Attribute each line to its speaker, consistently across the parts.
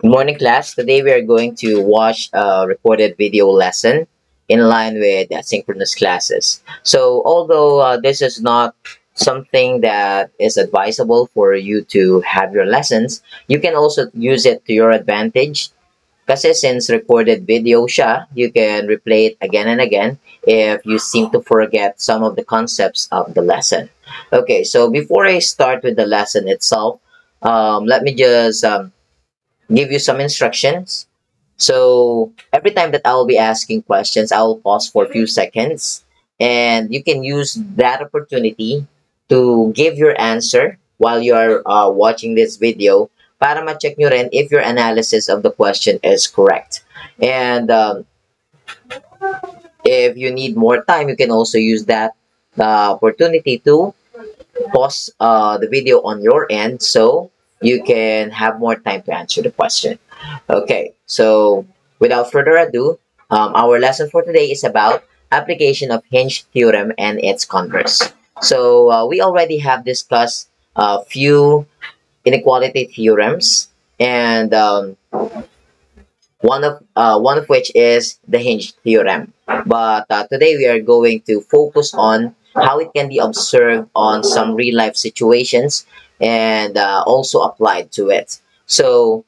Speaker 1: Good morning, class. Today we are going to watch a recorded video lesson in line with asynchronous classes. So, although this is not something that is advisable for you to have your lessons, you can also use it to your advantage. Kasi since recorded video siya, you can replay it again and again if you seem to forget some of the concepts of the lesson. Okay, so before I start with the lesson itself, let me just give you some instructions. So every time that I will be asking questions, I will pause for a few seconds, and you can use that opportunity to give your answer while you are watching this video para ma-check nyo rin if your analysis of the question is correct. And if you need more time, you can also use that opportunity to pause the video on your end so you can have more time to answer the question. Okay, so without further ado, our lesson for today is about application of Hinge theorem and its converse. So we already have discussed a few inequality theorems, and one of which is the Hinge theorem. But today we are going to focus on how it can be observed on some real life situations and also applied to it. So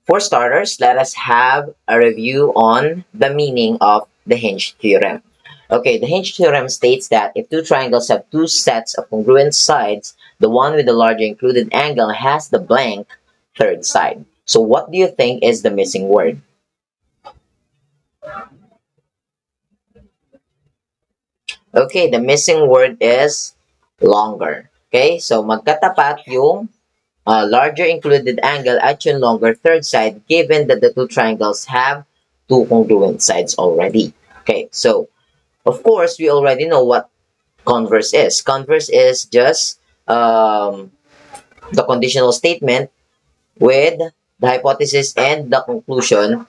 Speaker 1: for starters, let us have a review on the meaning of the Hinge theorem. Okay, the Hinge theorem states that if two triangles have two sets of congruent sides, the one with the larger included angle has the blank third side. So what do you think is the missing word? Okay, the missing word is longer. Okay, so magkatapat yung larger included angle at yung longer third side given that the two triangles have two congruent sides already. Okay, so of course, we already know what converse is. Converse is just the conditional statement with the hypothesis and the conclusion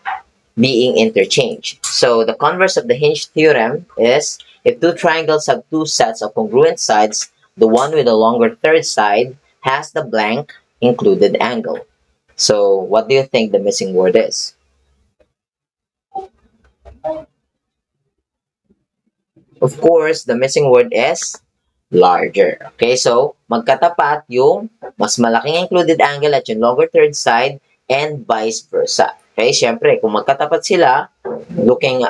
Speaker 1: being interchanged. So the converse of the Hinge theorem is if two triangles have two sets of congruent sides, the one with the longer third side has the blank included angle. So what do you think the missing word is? Of course, the missing word is larger. Okay, so magkatapat yung mas malaking included angle at yung longer third side and vice versa. Okay, syempre, kung magkatapat sila, looking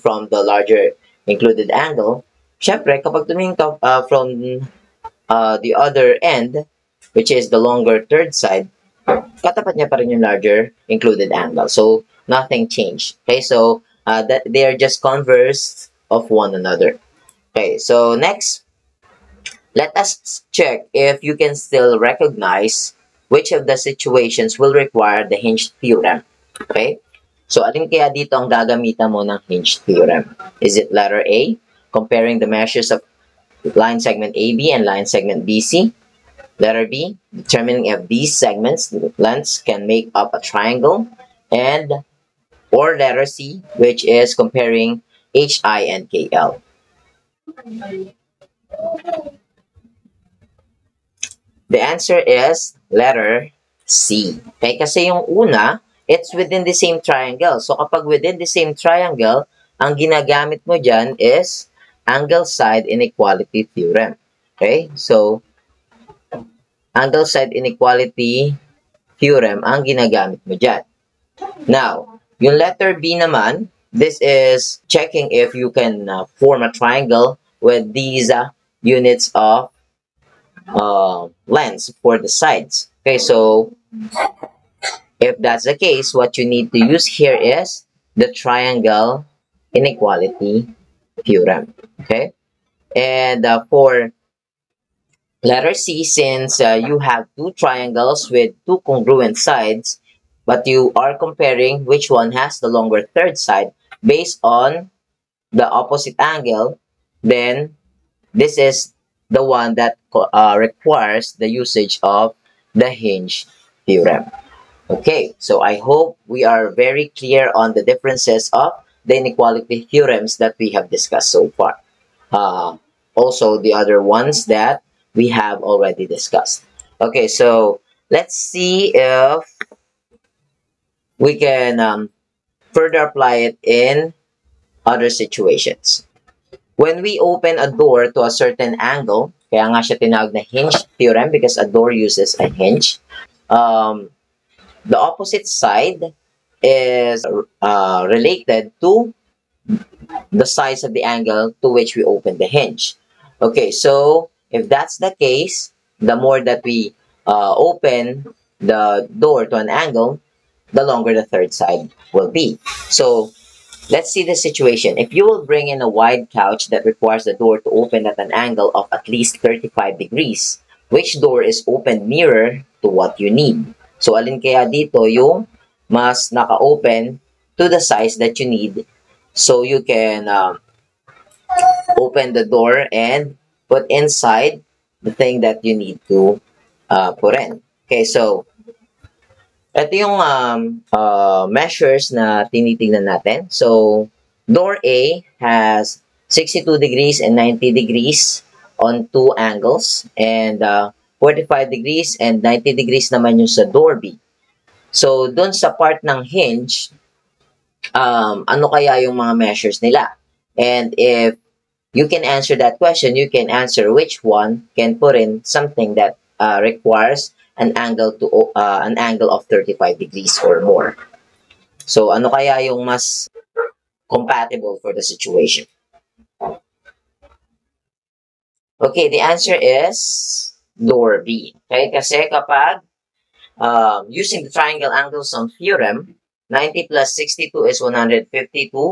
Speaker 1: from the larger included angle, syempre, kapag tumingin ka from the other end, which is the longer third side, katapat niya pa rin yung larger included angle. So, nothing changed. Okay, so that they are just converse of one another. Okay, so next, let us check if you can still recognize which of the situations will require the Hinge theorem. Okay? So, alin kaya dito ang gagamitan mo ng Hinge theorem? Is it letter A, comparing the measures of line segment AB and line segment BC? Letter B, determining if these segments, lengths, can make up a triangle. And, or letter C, which is comparing HI and KL. The answer is letter C. Okay, kasi yung una, it's within the same triangle. So kapag within the same triangle, ang ginagamit mo dyan is angle side inequality theorem. Okay, so angle side inequality theorem ang ginagamit mo dyan. Now, yung letter B naman, this is checking if you can form a triangle with these units of lengths for the sides. Okay, so if that's the case, what you need to use here is the triangle inequality theorem. Okay, and for letter C, since you have two triangles with two congruent sides, but you are comparing which one has the longer third side based on the opposite angle, then this is the one that requires the usage of the Hinge theorem. Okay, so I hope we are very clear on the differences of the inequality theorems that we have discussed so far. Also, the other ones that we have already discussed. Okay, so let's see if we can further apply it in other situations. When we open a door to a certain angle, kaya nga siya tinawag na hinge theorem because a door uses a hinge, the opposite side is related to the size of the angle to which we open the hinge. Okay, so if that's the case, the more that we open the door to an angle, the longer the third side will be. So let's see the situation. If you will bring in a wide couch that requires the door to open at an angle of at least 35 degrees, which door is opened nearer to what you need? So alin kaya dito yung mas naka-open to the size that you need so you can open the door and put inside the thing that you need to put in. Okay, so ito yung measures na tinitingnan natin. So, door A has 62 degrees and 90 degrees on two angles and 45 degrees and 90 degrees naman yung sa door B. So, dun sa part ng hinge, ano kaya yung mga measures nila? And if you can answer that question, you can answer which one can put in something that requires an angle of 35 degrees or more. So ano kaya yung mas compatible for the situation? Okay, the answer is door B. Okay, kasi kapag using the triangle angle sum theorem, 90 plus 62 is 152.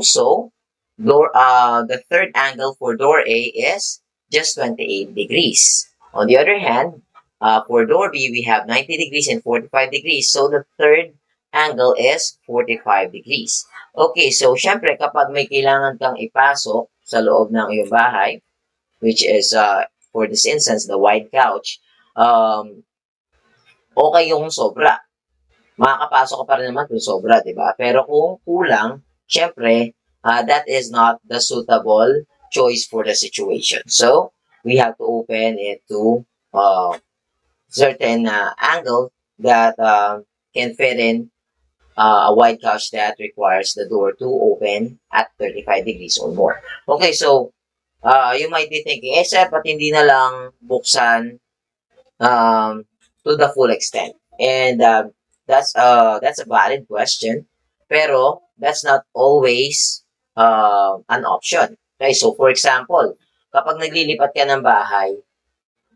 Speaker 1: So the third angle for door A is just 28 degrees. On the other hand, for door B, we have 90 degrees and 45 degrees. So the third angle is 45 degrees. Okay, so syempre kapag may kailangan kang ipasok sa loob ng iyong bahay, which is for this instance, the wide couch, okay yung sobra. Makakapasok ka pa rin naman kung sobra, di ba? Pero kung kulang, syempre, that is not the suitable choice for the situation. So, we have to open it to certain angle that can fit in a wide couch that requires the door to open at 35 degrees or more. Okay, so you might be thinking, Sir, ba't hindi na lang buksan to the full extent? And that's a valid question, pero that's not always an option. Okay, so for example, kapag naglilipat ka ng bahay,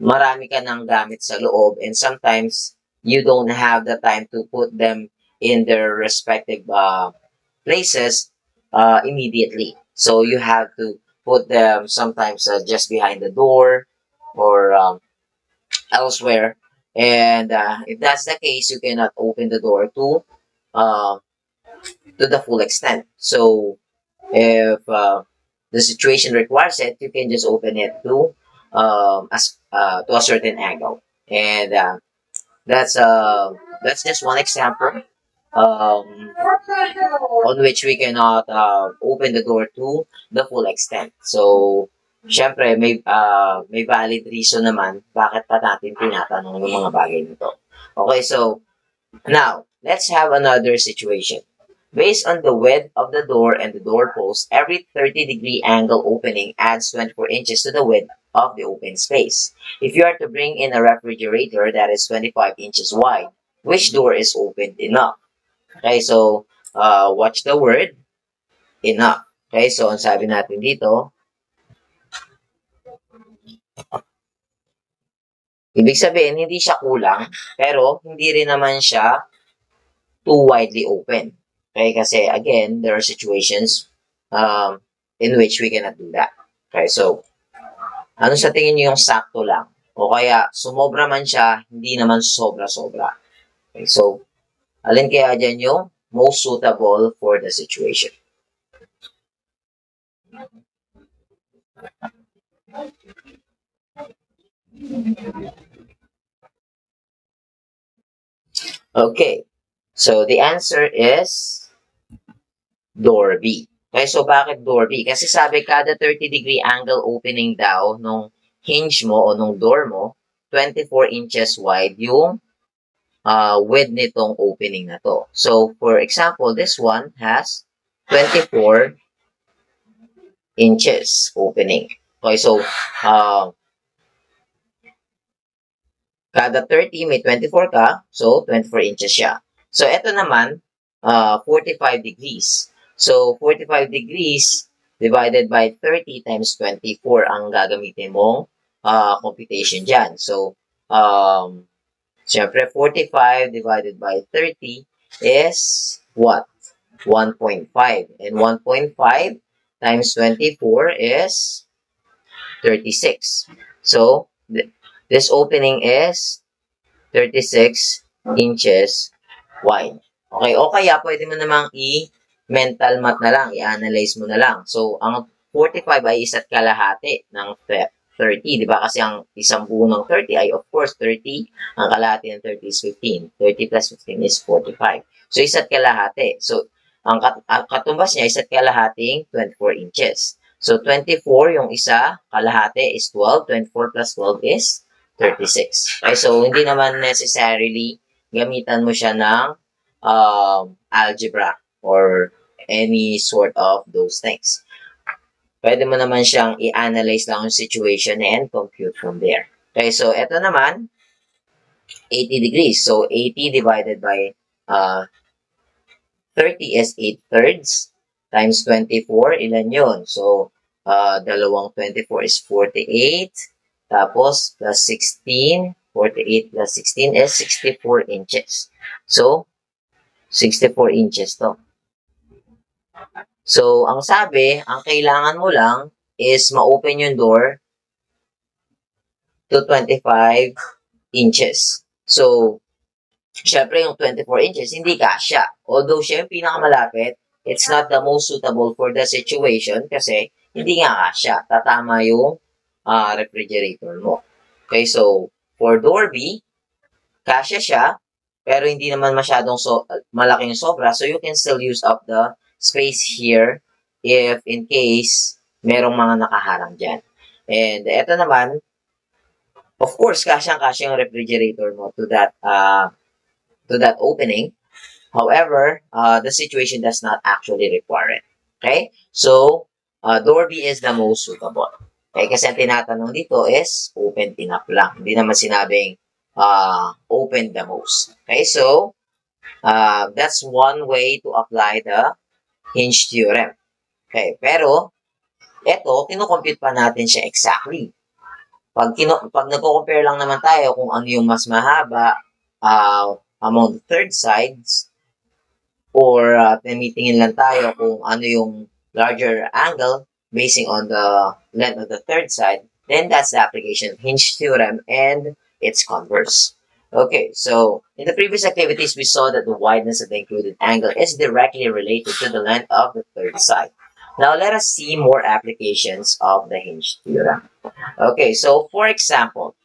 Speaker 1: marami ka ng gamit sa loob and sometimes you don't have the time to put them in their respective places immediately. So you have to put them sometimes just behind the door or elsewhere. And if that's the case, you cannot open the door to the full extent. So if the situation requires it, you can just open it to a certain angle. And that's just one example on which we cannot open the door to the full extent. So, syempre, may valid reason naman bakit pa natin tinatanong yung mga bagay nito. Okay, so, now, let's have another situation. Based on the width of the door and the door post, every 30-degree angle opening adds 24 inches to the width of the open space. If you are to bring in a refrigerator that is 25 inches wide, which door is opened enough? Okay, so watch the word enough. Okay, so ang sabi natin dito, ibig sabihin, hindi siya kulang, pero hindi rin naman siya too widely open. Okay, kasi again, there are situations in which we cannot do that. Okay, so, ano sa tingin niyo yung sakto lang? O kaya, sumobra man siya, hindi naman sobra-sobra. Okay, so, alin kaya dyan yung most suitable for the situation? Okay, so the answer is door B. Okay, so bakit door B? Kasi sabi kada 30-degree angle opening daw nung hinge mo o nung door mo, 24 inches wide yung width nitong opening na to. So, for example, this one has 24 inches opening. Okay, so, kada 30 may 24 ka, so 24 inches siya. So, ito naman, 45 degrees. So, 45 degrees divided by 30 times 24 ang gagamitin mong computation dyan. So, siyempre, 45 divided by 30 is what? 1.5. And 1.5 times 24 is 36. So, this opening is 36 inches wide. Okay, o kaya pwede mo namang i-mental math na lang, i-analyze mo na lang. So, ang 45 ay isa't kalahati ng 30, di ba? Kasi ang isang buo ng 30 ay of course 30, ang kalahati ng 30 is 15. 30 plus 15 is 45. So, isa't kalahati. So, ang katumbas niya isa't kalahating 24 inches. So, 24 yung isa, kalahati is 12. 24 plus 12 is 36. Okay, so hindi naman necessarily gamitan mo siya ng algebra or any sort of those things. Pwede mo naman siyang i-analyze lang yung situation and compute from there. Okay, so ito naman, 80 degrees. So, 80 divided by 30 is 8 thirds times 24, ilan yun? So, dalawang 24 is 48. Tapos, plus 16. 48 plus 16 is 64 inches. So, 64 inches to. So, ang sabi, ang kailangan mo lang is ma-open yung door to 25 inches. So, syempre yung 24 inches, hindi kasya. Although siya yung pinakamalapit, it's not the most suitable for the situation kasi hindi nga kasya. Tatama yung refrigerator mo. Okay, so for door B, kasya siya, pero hindi naman masyadong malaking sobra. So you can still use up the space here if in case merong mga nakaharang dyan. And ito naman, of course, kasyang-kasya yung refrigerator mo to that opening. However, the situation does not actually require it. Okay? So, door B is the most suitable. Okay? Kasi ang tinatanong dito is open enough lang. Hindi naman sinabing open the most. Okay? So, that's one way to apply the hinge theorem. Okay? Pero, ito, kinukompute pa natin siya exactly. Pag nagko-compare lang naman tayo kung ano yung mas mahaba among the third sides, or tinitingin lang tayo kung ano yung larger angle basing on the length of the third side, then that's the application of hinge theorem and its converse. Okay, so in the previous activities, we saw that the wideness of the included angle is directly related to the length of the third side. Now, let us see more applications of the hinge theorem. Okay, so for example,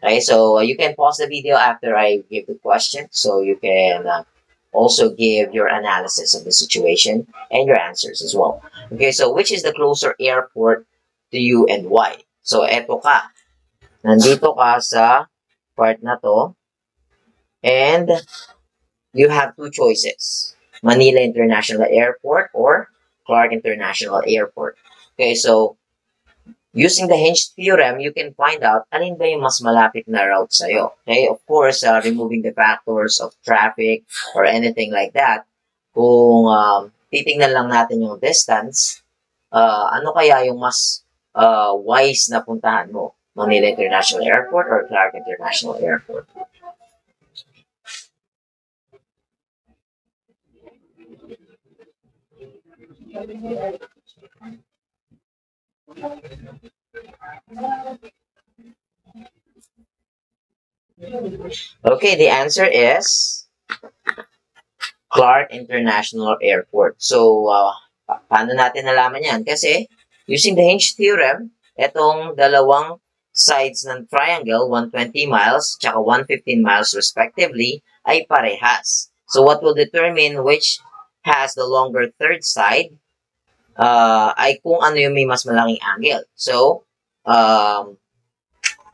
Speaker 1: okay, so you can pause the video after I give the question, so you can also give your analysis of the situation and your answers as well. Okay, so which is the closer airport to you and why? So, eto ka. Nandito ka sa part na to and you have two choices. Manila International Airport or Clark International Airport. Okay, so using the hinge theorem, you can find out alin ba yung mas malapit na route sa'yo. Okay, of course, removing the factors of traffic or anything like that. Kung titingnan lang natin yung distance, ano kaya yung mas wise na puntahan mo? Manila International Airport or Clark International Airport? Okay, the answer is Clark International Airport. So, paano natin nalaman yan? Kasi, using the hinge theorem, itong dalawang sides ng triangle, 120 miles, tsaka 115 miles respectively, ay parehas. So, what will determine which has the longer third side ay kung ano yung may mas malaking angle. So,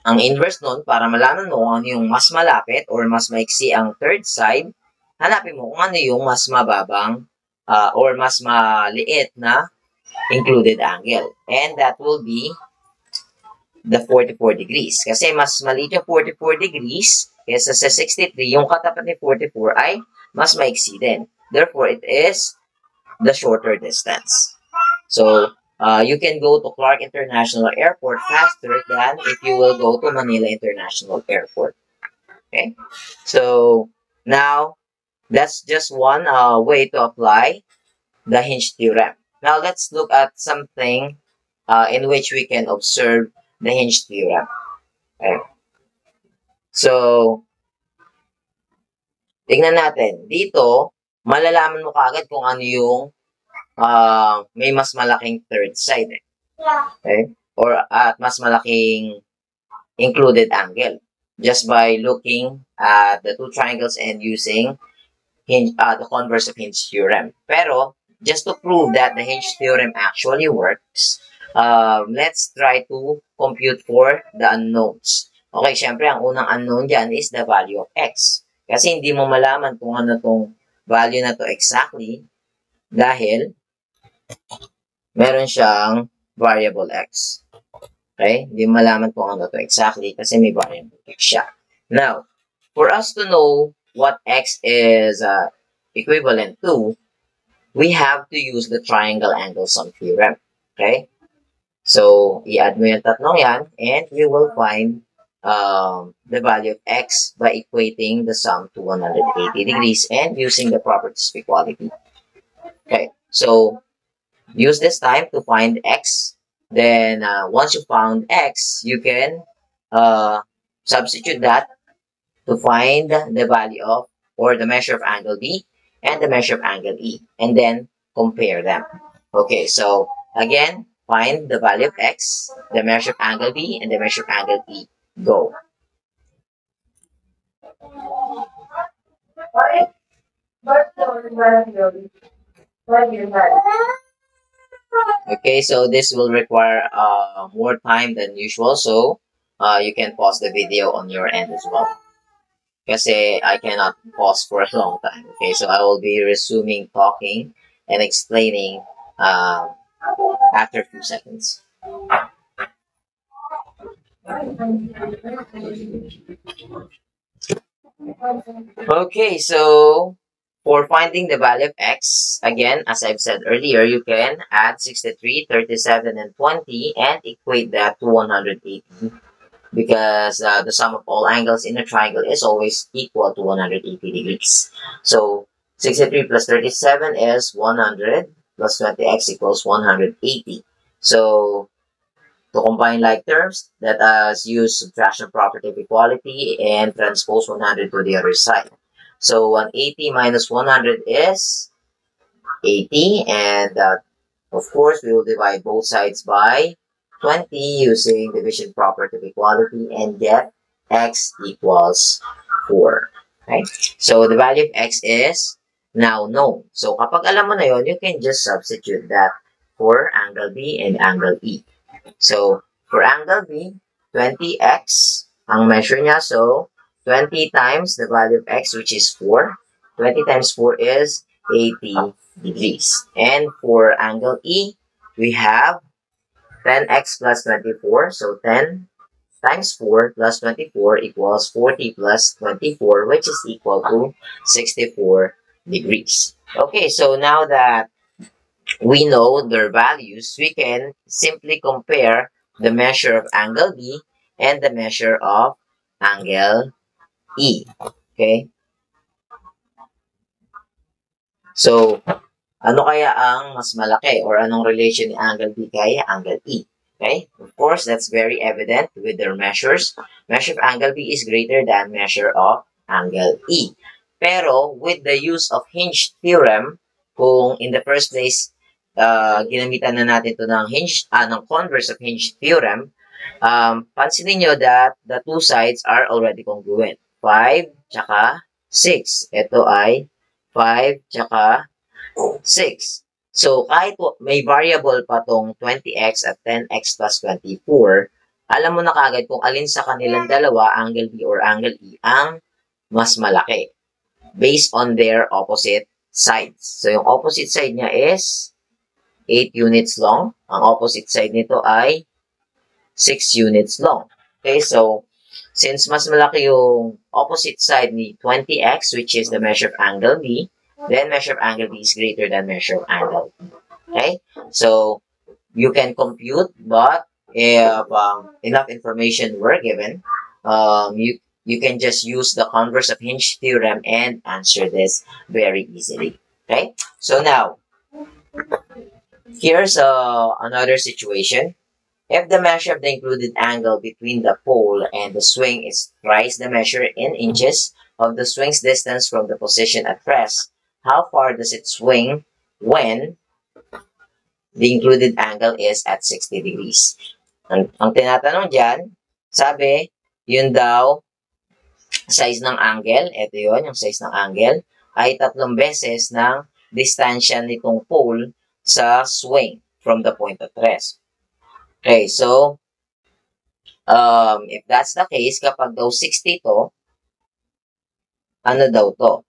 Speaker 1: Ang inverse nun, para malaman mo kung ano yung mas malapit or mas maiksi ang third side, hanapin mo kung ano yung mas mababang or mas maliit na included angle. And that will be the 44 degrees. Kasi mas maliit yung 44 degrees kaysa sa 63, yung katapat ni 44 ay mas maiksi din. Therefore, it is the shorter distance. So, you can go to Clark International Airport faster than if you will go to Manila International Airport. Okay? So, now, that's just one way to apply the hinge theorem. Now, let's look at something in which we can observe the hinge theorem. Okay? So, tingnan natin. Dito, malalaman mo kaagad kung ano yung may mas malaking third side. Okay? Or at mas malaking included angle. Just by looking at the two triangles and using the converse of hinge theorem. Pero, just to prove that the hinge theorem actually works, let's try to compute for the unknowns. Okay, syempre, ang unang unknown dyan is the value of x. Kasi hindi mo malaman kung ano tong value na to exactly dahil meron siyang variable x. Okay? Hindi mo malaman kung ano to exactly kasi may variable x siya. Now, for us to know what x is equivalent to, we have to use the triangle angle sum theorem. Okay? So, i-add mo yung tatlong yan and we will find the value of x by equating the sum to 180 degrees and using the properties of equality. Okay? So, use this time to find x. Then, once you found x, you can substitute that to find the value of or the measure of angle B and the measure of angle E. And then, compare them. Okay, so, again, find the value of x, the measure of angle B, and the measure of angle E. Go. Okay, so this will require more time than usual, so you can pause the video on your end as well. Kasi I cannot pause for a long time. Okay, so I will be resuming talking and explaining after a few seconds. Okay, so for finding the value of x, again, as I've said earlier, you can add 63, 37, and 20 and equate that to 180 because the sum of all angles in a triangle is always equal to 180 degrees. So 63 plus 37 is 100 plus 20x equals 180. So to combine like terms, let us use subtraction property of equality and transpose 100 to the other side. So 180 minus 100 is 80, and of course we will divide both sides by 20 using division property of equality and get x equals 4. Okay? So the value of x is now known. So kapag alam mo na yun, you can just substitute that for angle B and angle E. So for angle B, 20x ang measure niya. So 20 times the value of x, which is 4. 20 times 4 is 80 degrees. And for angle E, we have 10x plus 24. So 10 times 4 plus 24 equals 40 plus 24, which is equal to 64 degrees. Okay, so now that we know their values, we can simply compare the measure of angle B and the measure of angle E. Okay? So, ano kaya ang mas malaki or anong relation ni angle B kay angle E? Okay? Of course, that's very evident with their measures. Measure of angle B is greater than measure of angle E. Pero, with the use of hinge theorem, kung in the first place, ginamitan na natin ito ng ng converse of hinge theorem, pansinin nyo that the two sides are already congruent. 5 tsaka 6. Ito ay 5 tsaka 6. So, kahit may variable pa tong 20x at 10x plus 24, alam mo na kagad kung alin sa kanilang dalawa, angle B or angle E, ang mas malaki based on their opposite sides. So, yung opposite side niya is 8 units long. Ang opposite side nito ay 6 units long. Okay, so, since mas malaki yung opposite side ni 20x, which is the measure of angle B, then measure of angle B is greater than measure of angle B. Okay, so, you can compute, but if enough information were given, you can just use the converse of Hinge theorem and answer this very easily. Okay, so now here's another situation. If the measure of the included angle between the pole and the swing is thrice the measure in inches of the swing's distance from the position at rest, how far does it swing when the included angle is at 60 degrees? Ang tinatanong dyan, sabi, yun daw, size ng angle, ito yun, yung size ng angle, ay 3 beses ng distansya nitong pole sa swing from the point of rest. Okay, so, if that's the case, kapag daw 60 to, ano daw to?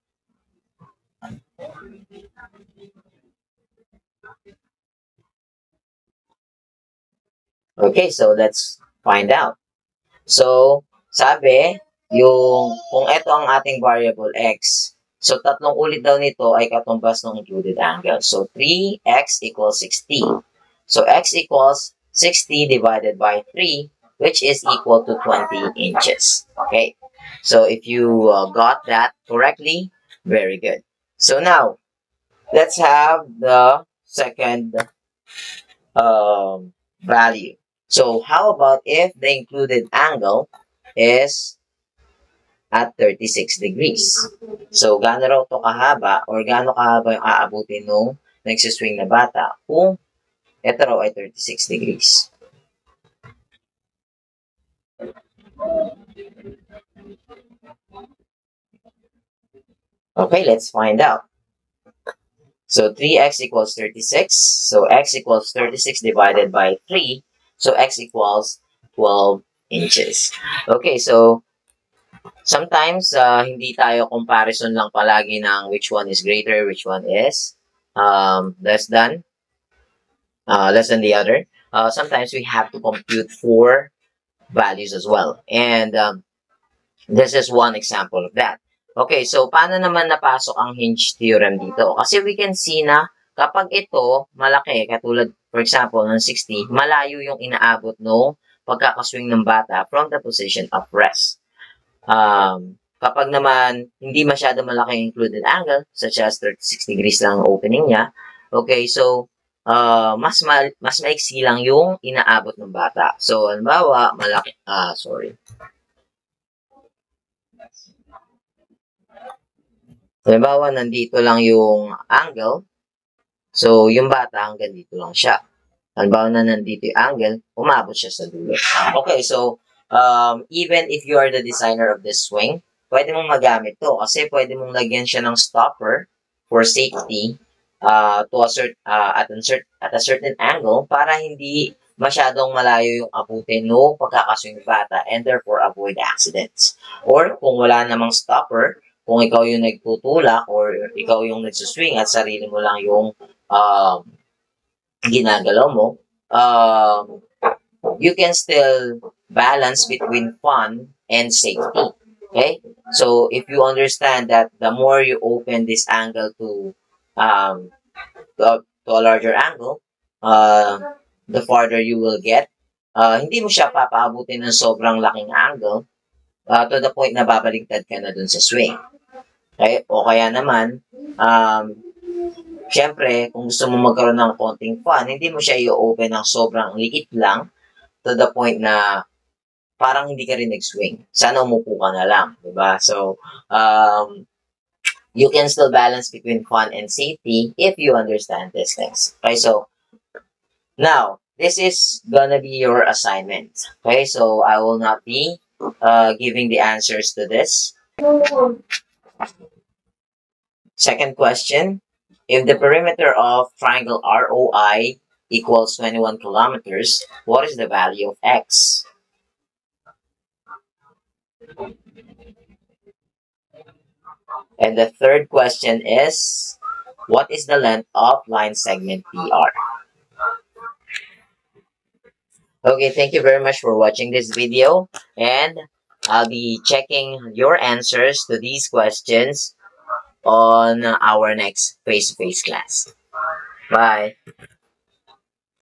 Speaker 1: Okay, so let's find out. So, sabi, kung ito ang ating variable x, so 3 ulit daw nito ay katumbas ng included angle. So, 3x equals 60. So, x equals 60 divided by 3, which is equal to 20 inches. Okay, so if you got that correctly, very good. So, now, let's have the second value. So, how about if the included angle is at 36 degrees? So, gaano raw ito kahaba or gaano kahaba yung aabutin nung nagsiswing na bata kung ito raw ay 36 degrees? Okay, let's find out. So, 3x equals 36. So, x equals 36 divided by 3. So, x equals 12 inches. Okay, so, sometimes, hindi tayo comparison lang palagi ng which one is greater, which one is less than the other. Sometimes we have to compute for values as well. And this is one example of that. Okay, so paano naman napasok ang hinge theorem dito? Kasi we can see na kapag ito malaki, katulad for example ng 60, malayo yung inaabot no pagkakaswing ng bata from the position of rest. Kapag naman hindi masyado malaki yung included angle, such as 36 degrees lang ang opening niya, okay, so mas maiksi lang yung inaabot ng bata. So, halimbawa, malaki, halimbawa, nandito lang yung angle. So, yung bata hanggang dito lang siya. Halimbawa na nandito yung angle, umabot siya sa dulo. Okay, so, even if you are the designer of this swing, pwede mong magamit to kasi pwede mong lagyan siya ng stopper for safety at a certain angle para hindi masyadong malayo yung abutin no pagkakaswing bata and therefore avoid accidents. Or kung wala namang stopper, kung ikaw yung nagtutulak or ikaw yung nagsuswing at sarili mo lang yung ginagalaw mo, you can still balance between fun and safety. Okay? So, if you understand that the more you open this angle to a larger angle, the farther you will get. Hindi mo siya papaabutin ng sobrang laking angle to the point na babaligtad ka na dun sa swing. Okay? O kaya naman, syempre, kung gusto mo magkaroon ng konting fun, hindi mo siya i-open ng sobrang liit lang to the point na parang hindi ka rin nag-swing. Sana umupo ka na lang, diba? So, you can still balance between fun and safety if you understand these things. Okay, so, now, this is gonna be your assignment. Okay, so I will not be giving the answers to this. Second question, if the perimeter of triangle ROI equals 21 kilometers, what is the value of x? And the third question is, what is the length of line segment PR? Okay, thank you very much for watching this video, and I'll be checking your answers to these questions on our next face-to-face class. Bye.